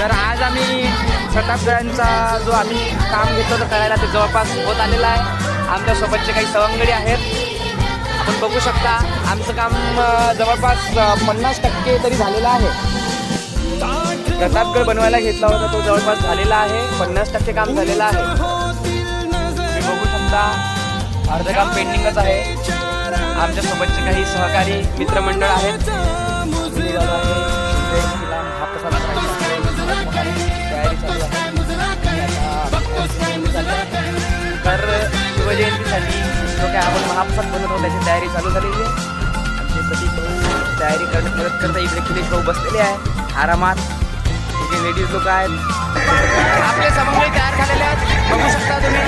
तर आज आम्ही प्रतापगडांचा जो आम्ही काम घेतलं होतं करायला ते जवळपास होत आलेलं आहे. आमच्यासोबतचे काही सवंगडी आहेत, आपण बघू शकता. आमचं काम जवळपास 50% तरी झालेलं आहे. प्रतापगड बनवायला घेतला होता तो जवळपास झालेला आहे. 50% काम झालेलं आहे. तुम्ही बघू शकता अर्ध काम पेंडिंगच आहे. आमच्यासोबतचे काही सहकारी मित्रमंडळ आहेत. तयारी चालू आहे. तर शिवजयंतीसाठी जो काय आपण महाप्रसाद बनवतो त्याची तयारी चालू झालेली आहे. आमचे प्रतीक भाऊ तयारी करता इकडे किती भाऊ बसलेले आहे आरामात. जे लेडीज लोक आहेत आपले सवंगडी तयार झालेले आहेत, बघू शकता तुम्ही.